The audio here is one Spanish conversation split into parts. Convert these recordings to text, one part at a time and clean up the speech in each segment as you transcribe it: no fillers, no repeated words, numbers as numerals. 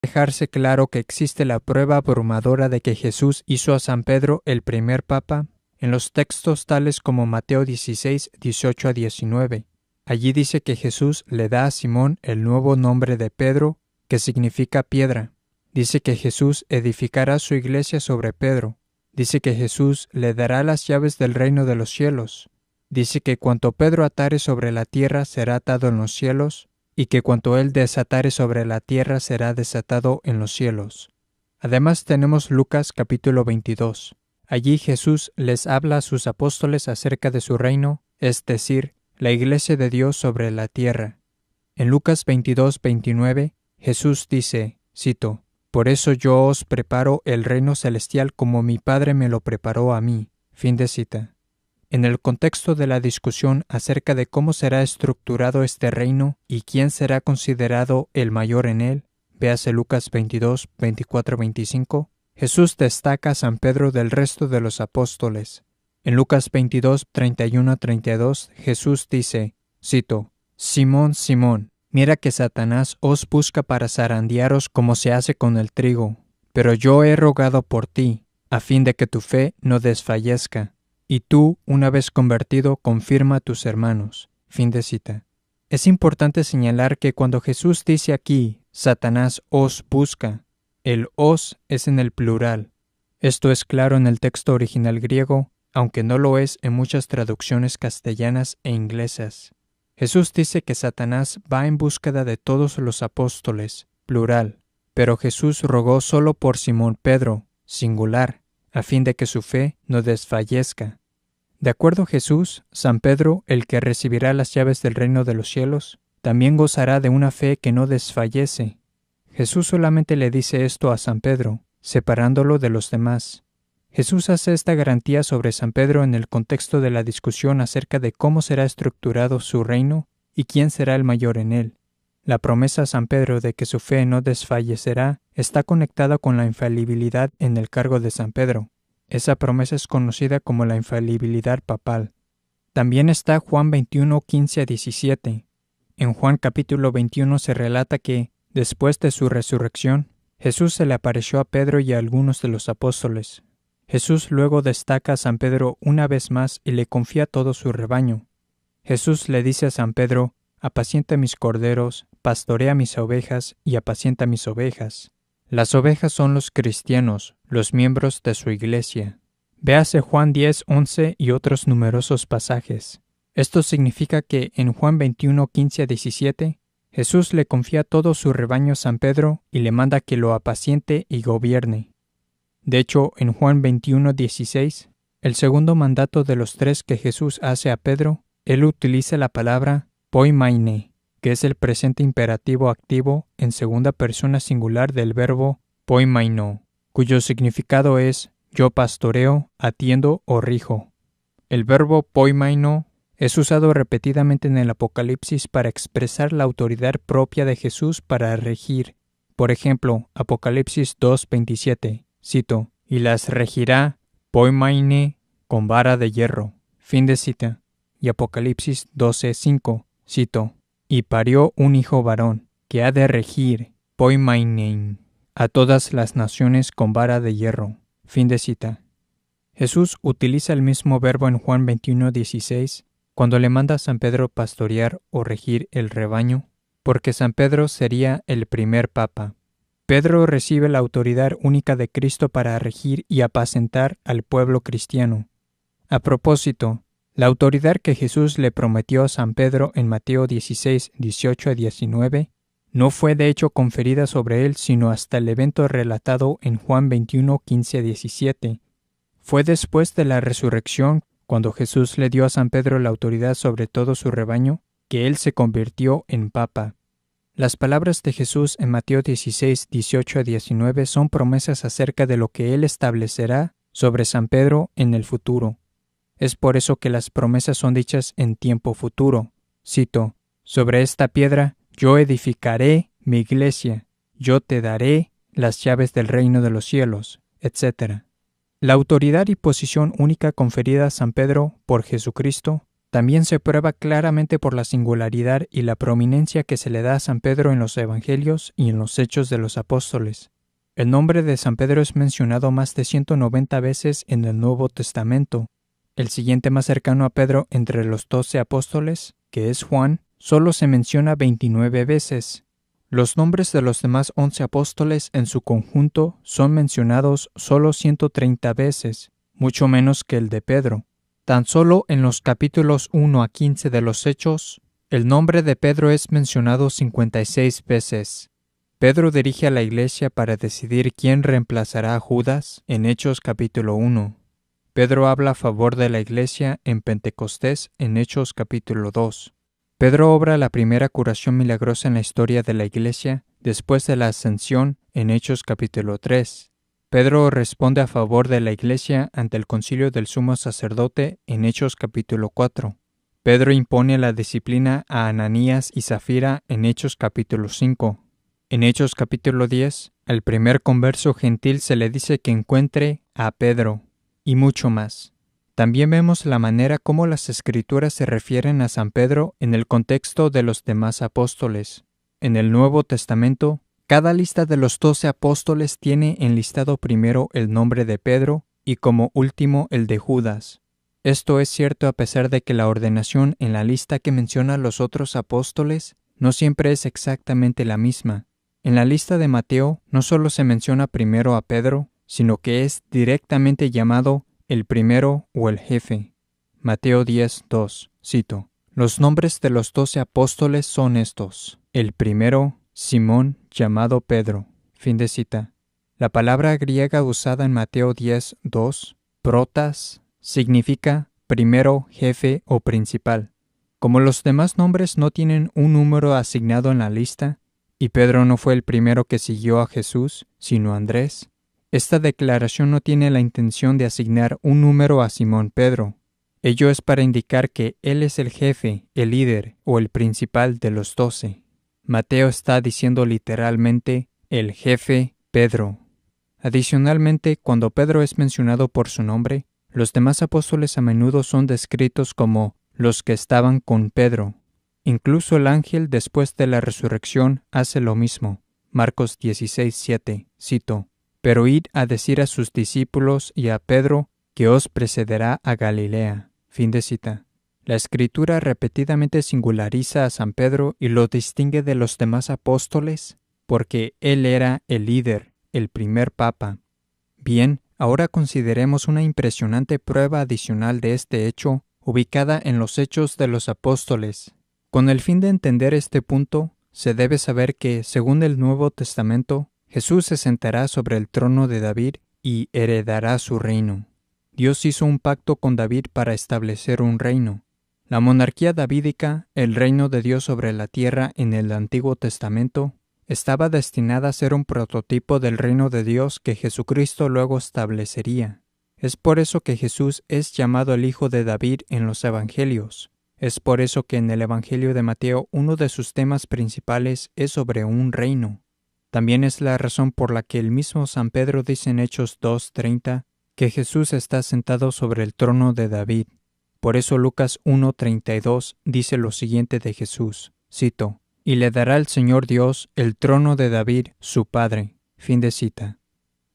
dejarse claro que existe la prueba abrumadora de que Jesús hizo a San Pedro el primer papa en los textos tales como Mateo 16, 18 a 19. Allí dice que Jesús le da a Simón el nuevo nombre de Pedro, que significa piedra. Dice que Jesús edificará su iglesia sobre Pedro. Dice que Jesús le dará las llaves del reino de los cielos. Dice que cuanto Pedro atare sobre la tierra será atado en los cielos, y que cuanto él desatare sobre la tierra será desatado en los cielos. Además tenemos Lucas capítulo 22. Allí Jesús les habla a sus apóstoles acerca de su reino, es decir, la iglesia de Dios sobre la tierra. En Lucas 22, 29, Jesús dice, cito, «Por eso yo os preparo el reino celestial como mi Padre me lo preparó a mí». Fin de cita. En el contexto de la discusión acerca de cómo será estructurado este reino y quién será considerado el mayor en él, véase Lucas 22, 24, 25, Jesús destaca a San Pedro del resto de los apóstoles. En Lucas 22, 31 a 32, Jesús dice, cito, «Simón, Simón, mira que Satanás os busca para zarandearos como se hace con el trigo, pero yo he rogado por ti, a fin de que tu fe no desfallezca. Y tú, una vez convertido, confirma a tus hermanos». Fin de cita. Es importante señalar que cuando Jesús dice aquí, Satanás os busca, el os es en el plural. Esto es claro en el texto original griego, aunque no lo es en muchas traducciones castellanas e inglesas. Jesús dice que Satanás va en búsqueda de todos los apóstoles, plural, pero Jesús rogó solo por Simón Pedro, singular, a fin de que su fe no desfallezca. De acuerdo a Jesús, San Pedro, el que recibirá las llaves del reino de los cielos, también gozará de una fe que no desfallece. Jesús solamente le dice esto a San Pedro, separándolo de los demás. Jesús hace esta garantía sobre San Pedro en el contexto de la discusión acerca de cómo será estructurado su reino y quién será el mayor en él. La promesa a San Pedro de que su fe no desfallecerá está conectada con la infalibilidad en el cargo de San Pedro. Esa promesa es conocida como la infalibilidad papal. También está Juan 21, 15 a 17. En Juan capítulo 21 se relata que, después de su resurrección, Jesús se le apareció a Pedro y a algunos de los apóstoles. Jesús luego destaca a San Pedro una vez más y le confía todo su rebaño. Jesús le dice a San Pedro, «Apacienta mis corderos, pastorea mis ovejas y apacienta mis ovejas». Las ovejas son los cristianos, los miembros de su iglesia. Véase Juan 10, 11 y otros numerosos pasajes. Esto significa que en Juan 21, 15 a 17, Jesús le confía todo su rebaño a San Pedro y le manda que lo apaciente y gobierne. De hecho, en Juan 21, 16, el segundo mandato de los 3 que Jesús hace a Pedro, él utiliza la palabra poimaine, que es el presente imperativo activo en segunda persona singular del verbo poimaino, cuyo significado es yo pastoreo, atiendo o rijo. El verbo poimaino es usado repetidamente en el Apocalipsis para expresar la autoridad propia de Jesús para regir. Por ejemplo, Apocalipsis 2:27, cito, «Y las regirá poimaine con vara de hierro». Fin de cita. Y Apocalipsis 12:5, cito, «Y parió un hijo varón, que ha de regir, poimainein, a todas las naciones con vara de hierro». Fin de cita. Jesús utiliza el mismo verbo en Juan 21:16, cuando le manda a San Pedro pastorear o regir el rebaño, porque San Pedro sería el primer papa. Pedro recibe la autoridad única de Cristo para regir y apacentar al pueblo cristiano. A propósito, la autoridad que Jesús le prometió a San Pedro en Mateo 16, 18 a 19, no fue de hecho conferida sobre él sino hasta el evento relatado en Juan 21, 15 a 17. Fue después de la resurrección, cuando Jesús le dio a San Pedro la autoridad sobre todo su rebaño, que él se convirtió en papa. Las palabras de Jesús en Mateo 16, 18 a 19 son promesas acerca de lo que él establecerá sobre San Pedro en el futuro. Es por eso que las promesas son dichas en tiempo futuro. Cito, «Sobre esta piedra yo edificaré mi iglesia, yo te daré las llaves del reino de los cielos», etc. La autoridad y posición única conferida a San Pedro por Jesucristo También se prueba claramente por la singularidad y la prominencia que se le da a San Pedro en los Evangelios y en los Hechos de los Apóstoles. El nombre de San Pedro es mencionado más de 190 veces en el Nuevo Testamento. El siguiente más cercano a Pedro entre los 12 apóstoles, que es Juan, solo se menciona 29 veces. Los nombres de los demás 11 apóstoles en su conjunto son mencionados solo 130 veces, mucho menos que el de Pedro. Tan solo en los capítulos 1 a 15 de los Hechos, el nombre de Pedro es mencionado 56 veces. Pedro dirige a la iglesia para decidir quién reemplazará a Judas en Hechos capítulo 1. Pedro habla a favor de la iglesia en Pentecostés en Hechos capítulo 2. Pedro obra la primera curación milagrosa en la historia de la iglesia después de la ascensión en Hechos capítulo 3. Pedro responde a favor de la iglesia ante el concilio del sumo sacerdote en Hechos capítulo 4. Pedro impone la disciplina a Ananías y Zafira en Hechos capítulo 5. En Hechos capítulo 10, al primer converso gentil se le dice que encuentre a Pedro, y mucho más. También vemos la manera como las Escrituras se refieren a San Pedro en el contexto de los demás apóstoles. En el Nuevo Testamento, cada lista de los 12 apóstoles tiene enlistado primero el nombre de Pedro y como último el de Judas. Esto es cierto a pesar de que la ordenación en la lista que menciona los otros apóstoles no siempre es exactamente la misma. En la lista de Mateo no solo se menciona primero a Pedro, sino que es directamente llamado el primero o el jefe. Mateo 10:2, cito: Los nombres de los 12 apóstoles son estos. El primero, Simón, llamado Pedro. Fin de cita. La palabra griega usada en Mateo 10:2, protas, significa primero, jefe o principal. Como los demás nombres no tienen un número asignado en la lista, y Pedro no fue el primero que siguió a Jesús, sino Andrés, esta declaración no tiene la intención de asignar un número a Simón Pedro. Ello es para indicar que él es el jefe, el líder o el principal de los 12. Mateo está diciendo literalmente el jefe Pedro. Adicionalmente, cuando Pedro es mencionado por su nombre, los demás apóstoles a menudo son descritos como los que estaban con Pedro. Incluso el ángel después de la resurrección hace lo mismo. Marcos 16:7, cito: Pero id a decir a sus discípulos y a Pedro que os precederá a Galilea. Fin de cita. La Escritura repetidamente singulariza a San Pedro y lo distingue de los demás apóstoles porque él era el líder, el primer papa. Bien, ahora consideremos una impresionante prueba adicional de este hecho ubicada en los Hechos de los Apóstoles. Con el fin de entender este punto, se debe saber que, según el Nuevo Testamento, Jesús se sentará sobre el trono de David y heredará su reino. Dios hizo un pacto con David para establecer un reino. La monarquía davídica, el reino de Dios sobre la tierra en el Antiguo Testamento, estaba destinada a ser un prototipo del reino de Dios que Jesucristo luego establecería. Es por eso que Jesús es llamado el Hijo de David en los Evangelios. Es por eso que en el Evangelio de Mateo uno de sus temas principales es sobre un reino. También es la razón por la que el mismo San Pedro dice en Hechos 2:30 que Jesús está sentado sobre el trono de David. Por eso Lucas 1:32 dice lo siguiente de Jesús, cito: Y le dará el Señor Dios el trono de David, su padre. Fin de cita.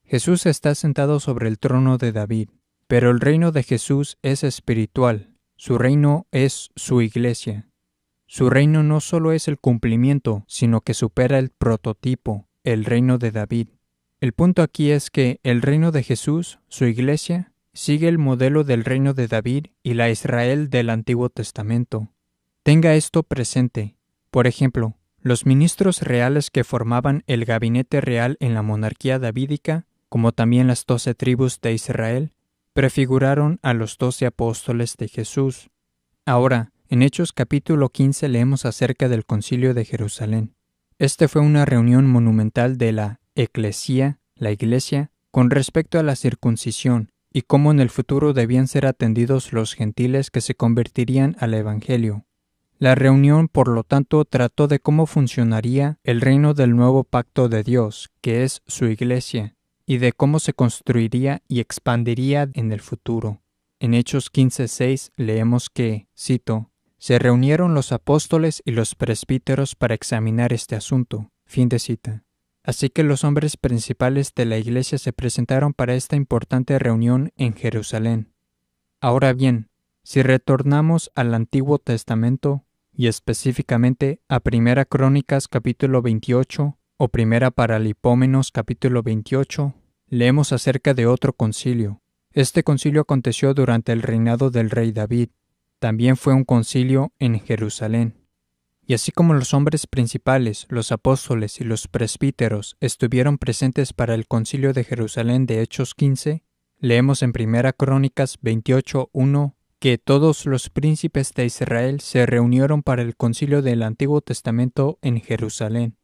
Jesús está sentado sobre el trono de David, pero el reino de Jesús es espiritual. Su reino es su iglesia. Su reino no solo es el cumplimiento, sino que supera el prototipo, el reino de David. El punto aquí es que el reino de Jesús, su iglesia, sigue el modelo del reino de David y la Israel del Antiguo Testamento. Tenga esto presente. Por ejemplo, los ministros reales que formaban el gabinete real en la monarquía davídica, como también las 12 tribus de Israel, prefiguraron a los 12 apóstoles de Jesús. Ahora, en Hechos capítulo 15 leemos acerca del Concilio de Jerusalén. Este fue una reunión monumental de la eclesía, la iglesia, con respecto a la circuncisión y cómo en el futuro debían ser atendidos los gentiles que se convertirían al Evangelio. La reunión, por lo tanto, trató de cómo funcionaría el reino del nuevo pacto de Dios, que es su iglesia, y de cómo se construiría y expandiría en el futuro. en Hechos 15:6 leemos que, cito, se reunieron los apóstoles y los presbíteros para examinar este asunto. Fin de cita. Así que los hombres principales de la iglesia se presentaron para esta importante reunión en Jerusalén. Ahora bien, si retornamos al Antiguo Testamento, y específicamente a Primera Crónicas capítulo 28 o Primera Paralipómenos capítulo 28, leemos acerca de otro concilio. Este concilio aconteció durante el reinado del rey David. También fue un concilio en Jerusalén. Y así como los hombres principales, los apóstoles y los presbíteros estuvieron presentes para el concilio de Jerusalén de Hechos 15, leemos en Primera Crónicas 28:1 que todos los príncipes de Israel se reunieron para el concilio del Antiguo Testamento en Jerusalén.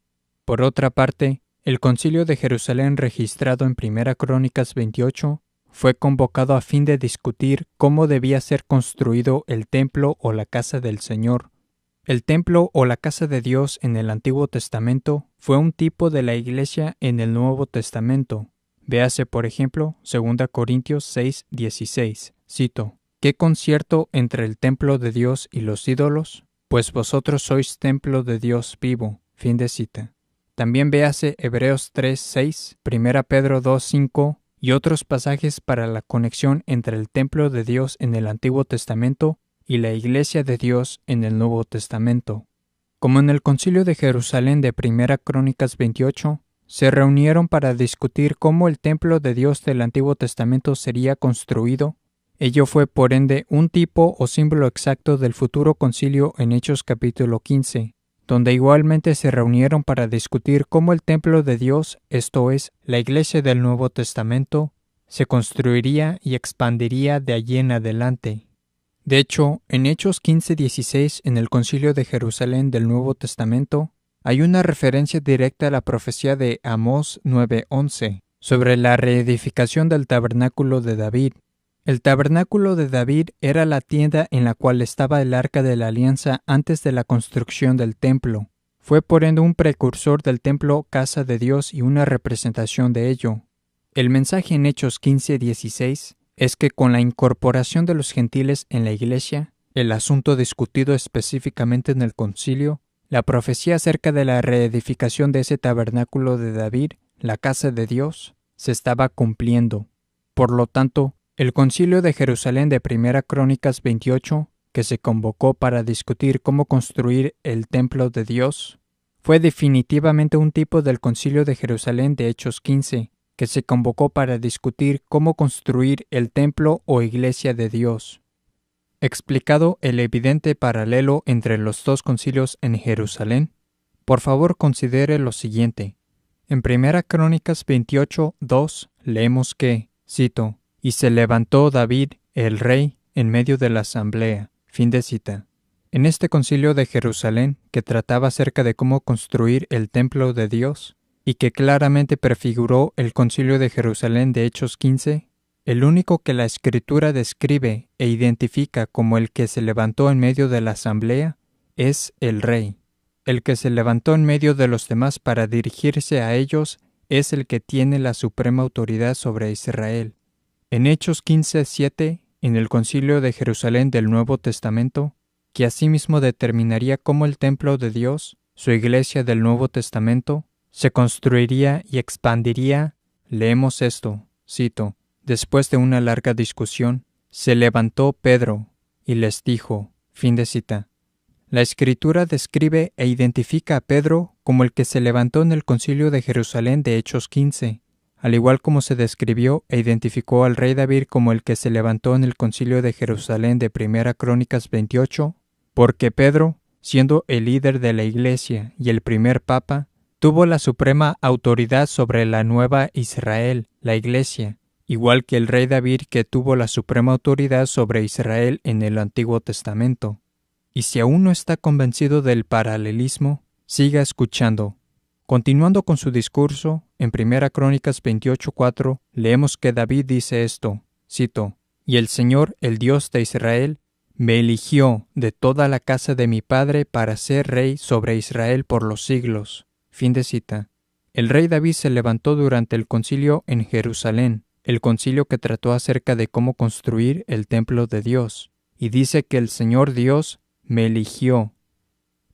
Por otra parte, el concilio de Jerusalén registrado en Primera Crónicas 28 fue convocado a fin de discutir cómo debía ser construido el templo o la casa del Señor. El templo o la casa de Dios en el Antiguo Testamento fue un tipo de la iglesia en el Nuevo Testamento. Véase, por ejemplo, 2 Corintios 6:16. Cito, ¿qué concierto entre el templo de Dios y los ídolos? Pues vosotros sois templo de Dios vivo. Fin de cita. También véase Hebreos 3:6, 1 Pedro 2:5 y otros pasajes para la conexión entre el templo de Dios en el Antiguo Testamento y la iglesia de Dios en el Nuevo Testamento. Como en el concilio de Jerusalén de Primera Crónicas 28, se reunieron para discutir cómo el templo de Dios del Antiguo Testamento sería construido. Ello fue, por ende, un tipo o símbolo exacto del futuro concilio en Hechos capítulo 15, donde igualmente se reunieron para discutir cómo el templo de Dios, esto es, la iglesia del Nuevo Testamento, se construiría y expandiría de allí en adelante. De hecho, en Hechos 15:16, en el concilio de Jerusalén del Nuevo Testamento, hay una referencia directa a la profecía de Amós 9:11 sobre la reedificación del tabernáculo de David. El tabernáculo de David era la tienda en la cual estaba el arca de la alianza antes de la construcción del templo. Fue por ende un precursor del templo casa de Dios y una representación de ello. El mensaje en Hechos 15:16 es que con la incorporación de los gentiles en la iglesia, el asunto discutido específicamente en el concilio, la profecía acerca de la reedificación de ese tabernáculo de David, la casa de Dios, se estaba cumpliendo. Por lo tanto, el concilio de Jerusalén de Primera Crónicas 28, que se convocó para discutir cómo construir el templo de Dios, fue definitivamente un tipo del concilio de Jerusalén de Hechos 15, que se convocó para discutir cómo construir el templo o iglesia de Dios. Explicado el evidente paralelo entre los dos concilios en Jerusalén, por favor considere lo siguiente. En Primera Crónicas 28:2 leemos que, cito, y se levantó David, el rey, en medio de la asamblea. Fin de cita. En este concilio de Jerusalén, que trataba acerca de cómo construir el templo de Dios, y que claramente prefiguró el concilio de Jerusalén de Hechos 15, el único que la Escritura describe e identifica como el que se levantó en medio de la asamblea es el rey. El que se levantó en medio de los demás para dirigirse a ellos es el que tiene la suprema autoridad sobre Israel. En Hechos 15:7, en el concilio de Jerusalén del Nuevo Testamento, que asimismo determinaría cómo el templo de Dios, su iglesia del Nuevo Testamento, se construiría y expandiría, leemos esto, cito, después de una larga discusión, se levantó Pedro y les dijo, fin de cita. La Escritura describe e identifica a Pedro como el que se levantó en el concilio de Jerusalén de Hechos 15, al igual como se describió e identificó al rey David como el que se levantó en el concilio de Jerusalén de Primera Crónicas 28, porque Pedro, siendo el líder de la iglesia y el primer papa, tuvo la suprema autoridad sobre la nueva Israel, la iglesia, igual que el rey David que tuvo la suprema autoridad sobre Israel en el Antiguo Testamento. Y si aún no está convencido del paralelismo, siga escuchando. Continuando con su discurso, en 1 Crónicas 28:4 leemos que David dice esto, cito, «Y el Señor, el Dios de Israel, me eligió de toda la casa de mi padre para ser rey sobre Israel por los siglos». Fin de cita. El rey David se levantó durante el concilio en Jerusalén, el concilio que trató acerca de cómo construir el templo de Dios, y dice que el Señor Dios me eligió.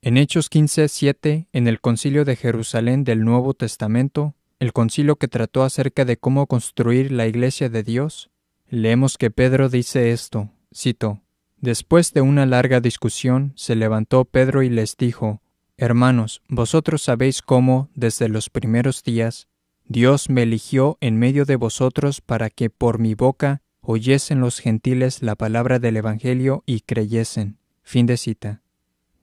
En Hechos 15:7, en el concilio de Jerusalén del Nuevo Testamento, el concilio que trató acerca de cómo construir la iglesia de Dios, leemos que Pedro dice esto, cito, «Después de una larga discusión, se levantó Pedro y les dijo, Hermanos, vosotros sabéis cómo, desde los primeros días, Dios me eligió en medio de vosotros para que por mi boca oyesen los gentiles la palabra del Evangelio y creyesen». Fin de cita.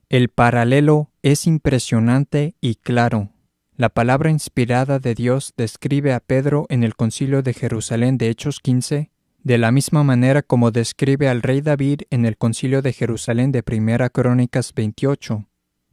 El paralelo es impresionante y claro. La palabra inspirada de Dios describe a Pedro en el concilio de Jerusalén de Hechos 15, de la misma manera como describe al rey David en el concilio de Jerusalén de Primera Crónicas 28.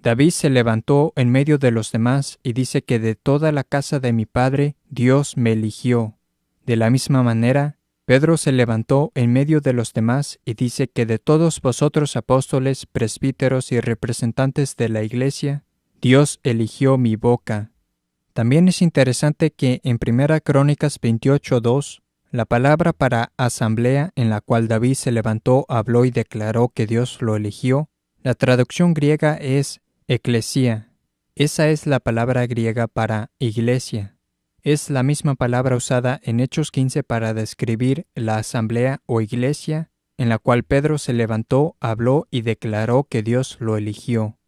David se levantó en medio de los demás y dice que de toda la casa de mi padre Dios me eligió. De la misma manera, Pedro se levantó en medio de los demás y dice que de todos vosotros apóstoles, presbíteros y representantes de la iglesia, Dios eligió mi boca. También es interesante que en Primera Crónicas 28:2, la palabra para asamblea en la cual David se levantó, habló y declaró que Dios lo eligió, la traducción griega es eclesia. Esa es la palabra griega para iglesia. Es la misma palabra usada en Hechos 15 para describir la asamblea o iglesia en la cual Pedro se levantó, habló y declaró que Dios lo eligió.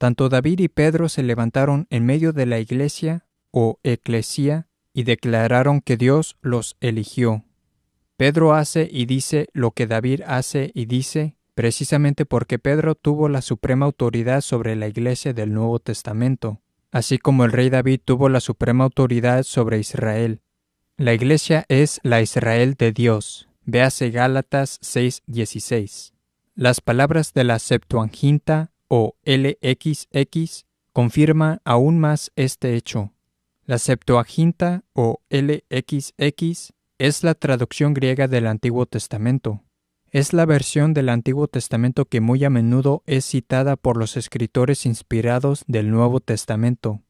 Tanto David y Pedro se levantaron en medio de la iglesia o eclesia y declararon que Dios los eligió. Pedro hace y dice lo que David hace y dice precisamente porque Pedro tuvo la suprema autoridad sobre la iglesia del Nuevo Testamento, así como el rey David tuvo la suprema autoridad sobre Israel. La iglesia es la Israel de Dios. Véase Gálatas 6:16. Las palabras de la Septuaginta o LXX confirman aún más este hecho. La Septuaginta o LXX es la traducción griega del Antiguo Testamento. Es la versión del Antiguo Testamento que muy a menudo es citada por los escritores inspirados del Nuevo Testamento.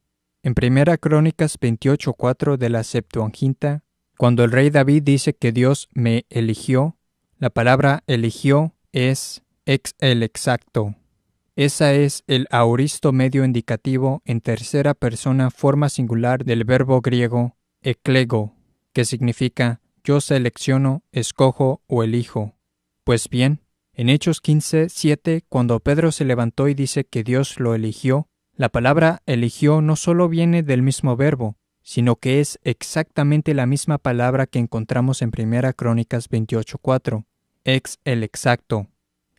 En Primera Crónicas 28:4 de la Septuaginta, cuando el rey David dice que Dios me eligió, la palabra eligió es ex el exacto. Esa es el aoristo medio indicativo en tercera persona forma singular del verbo griego eklego, que significa yo selecciono, escojo o elijo. Pues bien, en Hechos 15:7, cuando Pedro se levantó y dice que Dios lo eligió, la palabra eligió no solo viene del mismo verbo, sino que es exactamente la misma palabra que encontramos en Primera Crónicas 28:4, ex el exacto.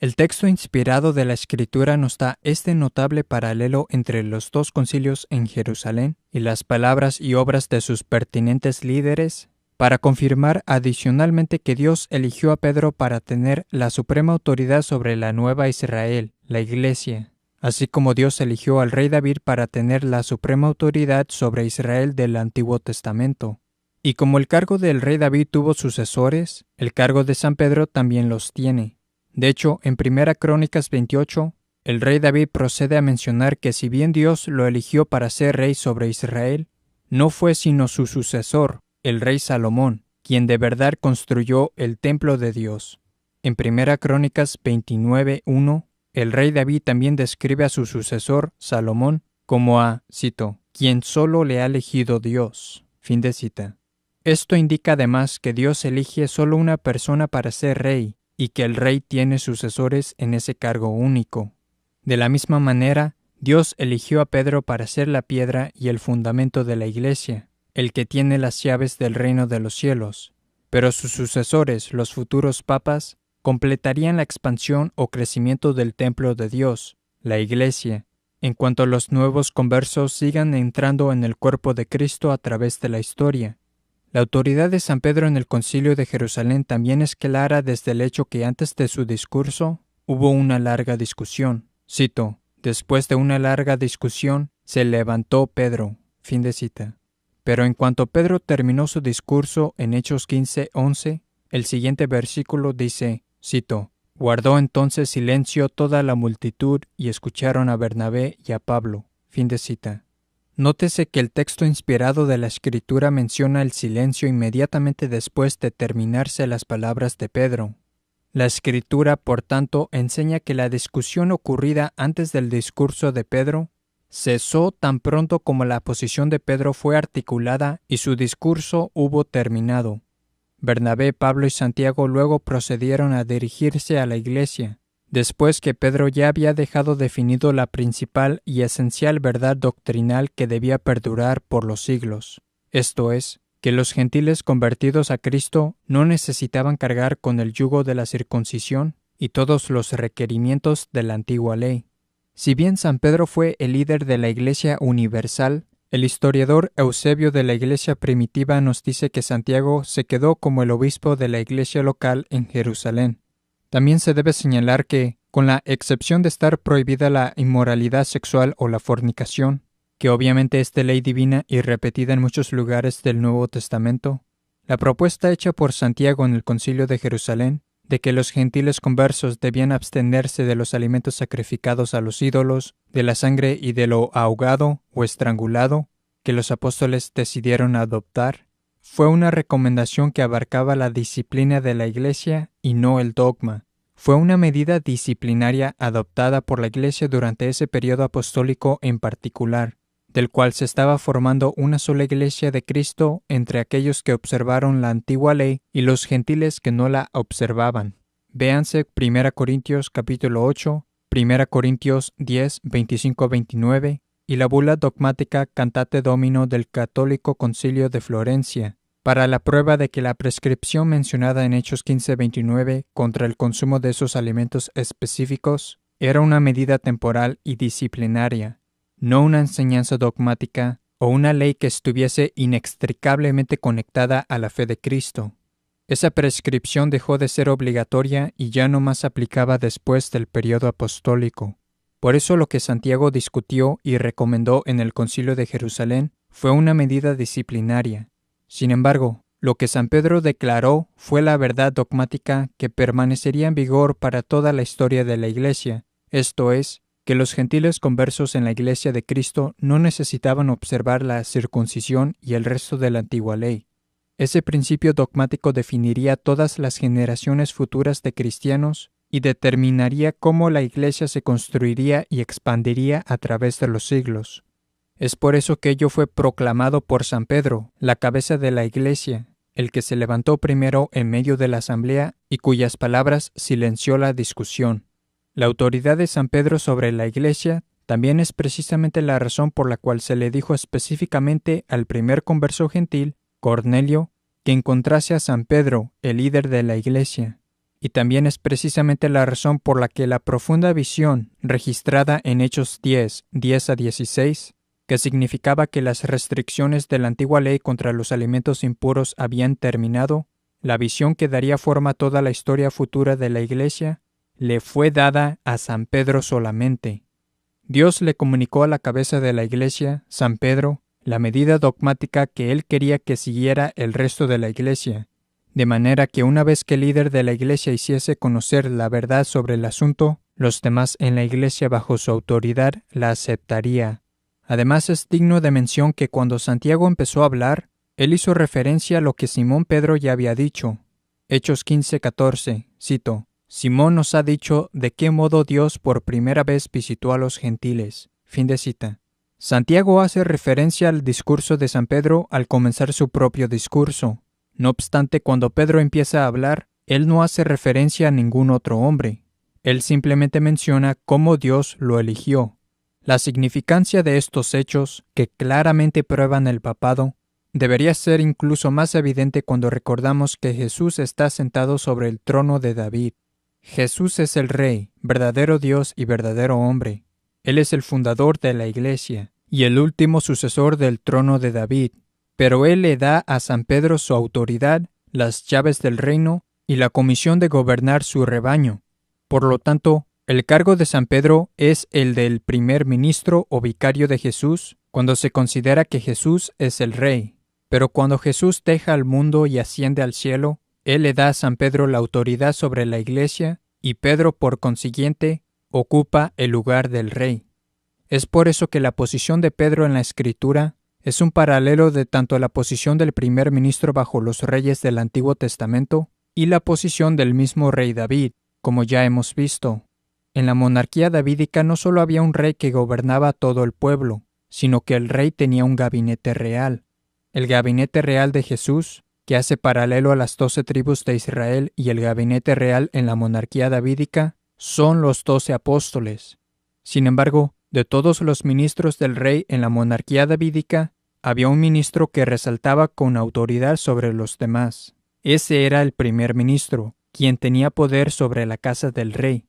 El texto inspirado de la Escritura nos da este notable paralelo entre los dos concilios en Jerusalén y las palabras y obras de sus pertinentes líderes, para confirmar adicionalmente que Dios eligió a Pedro para tener la suprema autoridad sobre la nueva Israel, la Iglesia, así como Dios eligió al rey David para tener la suprema autoridad sobre Israel del Antiguo Testamento. Y como el cargo del rey David tuvo sucesores, el cargo de San Pedro también los tiene. De hecho, en Primera Crónicas 28, el rey David procede a mencionar que si bien Dios lo eligió para ser rey sobre Israel, no fue sino su sucesor, el rey Salomón, quien de verdad construyó el templo de Dios. En Primera Crónicas 29:1, el rey David también describe a su sucesor, Salomón, como a, cito, quien solo le ha elegido Dios. Fin de cita. Esto indica además que Dios elige solo una persona para ser rey, y que el rey tiene sucesores en ese cargo único. De la misma manera, Dios eligió a Pedro para ser la piedra y el fundamento de la iglesia, el que tiene las llaves del reino de los cielos, pero sus sucesores, los futuros papas, completarían la expansión o crecimiento del templo de Dios, la iglesia, en cuanto los nuevos conversos sigan entrando en el cuerpo de Cristo a través de la historia. La autoridad de San Pedro en el Concilio de Jerusalén también es clara desde el hecho que antes de su discurso hubo una larga discusión. Cito, después de una larga discusión se levantó Pedro. Fin de cita. Pero en cuanto Pedro terminó su discurso en Hechos 15:11, el siguiente versículo dice, cito, guardó entonces silencio toda la multitud y escucharon a Bernabé y a Pablo. Fin de cita. Nótese que el texto inspirado de la Escritura menciona el silencio inmediatamente después de terminarse las palabras de Pedro. La Escritura, por tanto, enseña que la discusión ocurrida antes del discurso de Pedro cesó tan pronto como la posición de Pedro fue articulada y su discurso hubo terminado. Bernabé, Pablo y Santiago luego procedieron a dirigirse a la iglesia, después que Pedro ya había dejado definido la principal y esencial verdad doctrinal que debía perdurar por los siglos, esto es, que los gentiles convertidos a Cristo no necesitaban cargar con el yugo de la circuncisión y todos los requerimientos de la antigua ley. Si bien San Pedro fue el líder de la Iglesia universal, el historiador Eusebio de la Iglesia primitiva nos dice que Santiago se quedó como el obispo de la Iglesia local en Jerusalén. También se debe señalar que, con la excepción de estar prohibida la inmoralidad sexual o la fornicación, que obviamente es de ley divina y repetida en muchos lugares del Nuevo Testamento, la propuesta hecha por Santiago en el Concilio de Jerusalén de que los gentiles conversos debían abstenerse de los alimentos sacrificados a los ídolos, de la sangre y de lo ahogado o estrangulado que los apóstoles decidieron adoptar, fue una recomendación que abarcaba la disciplina de la Iglesia y no el dogma. Fue una medida disciplinaria adoptada por la Iglesia durante ese periodo apostólico en particular, del cual se estaba formando una sola Iglesia de Cristo entre aquellos que observaron la antigua ley y los gentiles que no la observaban. Véanse 1 Corintios capítulo 8, 1 Corintios 10, 25-29 y la bula dogmática Cantate Domino del Católico Concilio de Florencia, para la prueba de que la prescripción mencionada en Hechos 15-29 contra el consumo de esos alimentos específicos era una medida temporal y disciplinaria, no una enseñanza dogmática o una ley que estuviese inextricablemente conectada a la fe de Cristo. Esa prescripción dejó de ser obligatoria y ya no más aplicaba después del periodo apostólico. Por eso lo que Santiago discutió y recomendó en el Concilio de Jerusalén fue una medida disciplinaria. Sin embargo, lo que San Pedro declaró fue la verdad dogmática que permanecería en vigor para toda la historia de la Iglesia, esto es, que los gentiles conversos en la Iglesia de Cristo no necesitaban observar la circuncisión y el resto de la antigua ley. Ese principio dogmático definiría todas las generaciones futuras de cristianos y determinaría cómo la Iglesia se construiría y expandiría a través de los siglos. Es por eso que ello fue proclamado por San Pedro, la cabeza de la Iglesia, el que se levantó primero en medio de la asamblea y cuyas palabras silenció la discusión. La autoridad de San Pedro sobre la Iglesia también es precisamente la razón por la cual se le dijo específicamente al primer converso gentil, Cornelio, que encontrase a San Pedro, el líder de la Iglesia. Y también es precisamente la razón por la que la profunda visión registrada en Hechos 10, 10-16, que significaba que las restricciones de la antigua ley contra los alimentos impuros habían terminado, la visión que daría forma a toda la historia futura de la Iglesia, le fue dada a San Pedro solamente. Dios le comunicó a la cabeza de la Iglesia, San Pedro, la medida dogmática que él quería que siguiera el resto de la Iglesia, de manera que una vez que el líder de la Iglesia hiciese conocer la verdad sobre el asunto, los demás en la Iglesia bajo su autoridad la aceptaría. Además es digno de mención que cuando Santiago empezó a hablar, él hizo referencia a lo que Simón Pedro ya había dicho. Hechos 15-14, cito, Simón nos ha dicho de qué modo Dios por primera vez visitó a los gentiles. Fin de cita. Santiago hace referencia al discurso de San Pedro al comenzar su propio discurso. No obstante, cuando Pedro empieza a hablar, él no hace referencia a ningún otro hombre. Él simplemente menciona cómo Dios lo eligió. La significancia de estos hechos, que claramente prueban el papado, debería ser incluso más evidente cuando recordamos que Jesús está sentado sobre el trono de David. Jesús es el Rey, verdadero Dios y verdadero hombre. Él es el fundador de la Iglesia y el último sucesor del trono de David, pero Él le da a San Pedro su autoridad, las llaves del reino y la comisión de gobernar su rebaño. Por lo tanto, el cargo de San Pedro es el del primer ministro o vicario de Jesús cuando se considera que Jesús es el Rey. Pero cuando Jesús deja al mundo y asciende al cielo, Él le da a San Pedro la autoridad sobre la Iglesia y Pedro, por consiguiente, ocupa el lugar del Rey. Es por eso que la posición de Pedro en la Escritura es un paralelo de tanto la posición del primer ministro bajo los reyes del Antiguo Testamento y la posición del mismo rey David, como ya hemos visto. En la monarquía davídica no solo había un rey que gobernaba todo el pueblo, sino que el rey tenía un gabinete real. El gabinete real de Jesús, que hace paralelo a las 12 tribus de Israel, y el gabinete real en la monarquía davídica, son los 12 apóstoles. Sin embargo, de todos los ministros del rey en la monarquía davídica, había un ministro que resaltaba con autoridad sobre los demás. Ese era el primer ministro, quien tenía poder sobre la casa del rey.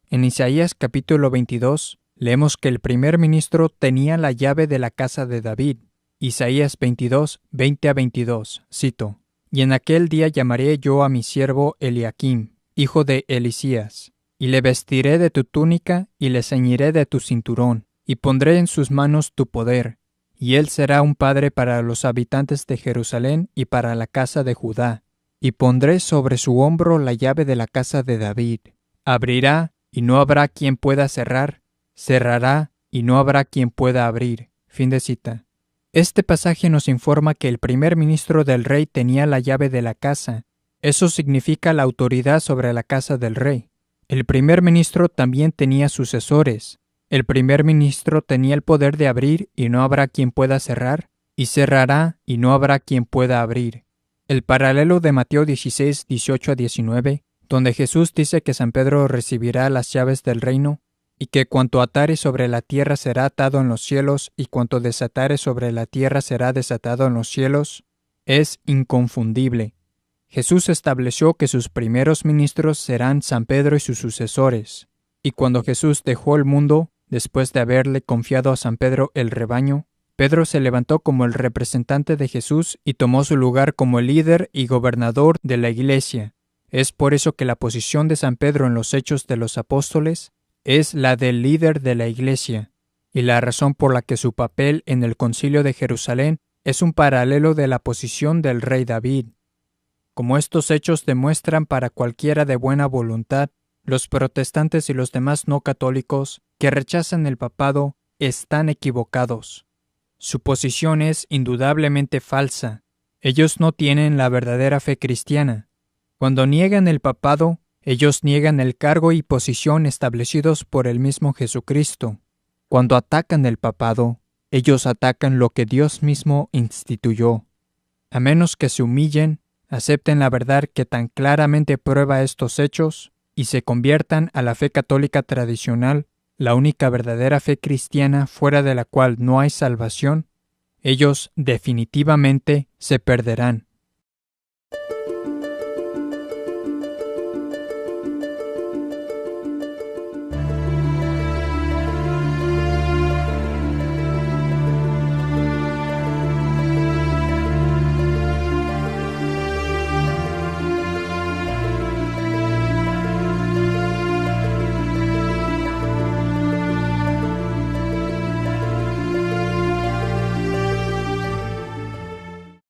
En Isaías capítulo 22, leemos que el primer ministro tenía la llave de la casa de David. Isaías 22, 20-22, cito: «Y en aquel día llamaré yo a mi siervo Eliakim, hijo de Elisías, y le vestiré de tu túnica y le ceñiré de tu cinturón, y pondré en sus manos tu poder, y él será un padre para los habitantes de Jerusalén y para la casa de Judá. Y pondré sobre su hombro la llave de la casa de David. Abrirá, y no habrá quien pueda cerrar, cerrará, y no habrá quien pueda abrir». Fin de cita. Este pasaje nos informa que el primer ministro del rey tenía la llave de la casa. Eso significa la autoridad sobre la casa del rey. El primer ministro también tenía sucesores. El primer ministro tenía el poder de abrir y no habrá quien pueda cerrar, y cerrará y no habrá quien pueda abrir. El paralelo de Mateo 16, 18-19, donde Jesús dice que San Pedro recibirá las llaves del reino, y que cuanto atare sobre la tierra será atado en los cielos, y cuanto desatare sobre la tierra será desatado en los cielos, es inconfundible. Jesús estableció que sus primeros ministros serán San Pedro y sus sucesores, y cuando Jesús dejó el mundo, después de haberle confiado a San Pedro el rebaño, Pedro se levantó como el representante de Jesús y tomó su lugar como el líder y gobernador de la Iglesia. Es por eso que la posición de San Pedro en los Hechos de los Apóstoles es la del líder de la Iglesia, y la razón por la que su papel en el Concilio de Jerusalén es un paralelo de la posición del rey David. Como estos hechos demuestran para cualquiera de buena voluntad, los protestantes y los demás no católicos que rechazan el papado están equivocados. Su posición es indudablemente falsa. Ellos no tienen la verdadera fe cristiana. Cuando niegan el papado, ellos niegan el cargo y posición establecidos por el mismo Jesucristo. Cuando atacan el papado, ellos atacan lo que Dios mismo instituyó. A menos que se humillen, acepten la verdad que tan claramente prueba estos hechos y se conviertan a la fe católica tradicional, la única verdadera fe cristiana fuera de la cual no hay salvación, ellos definitivamente se perderán.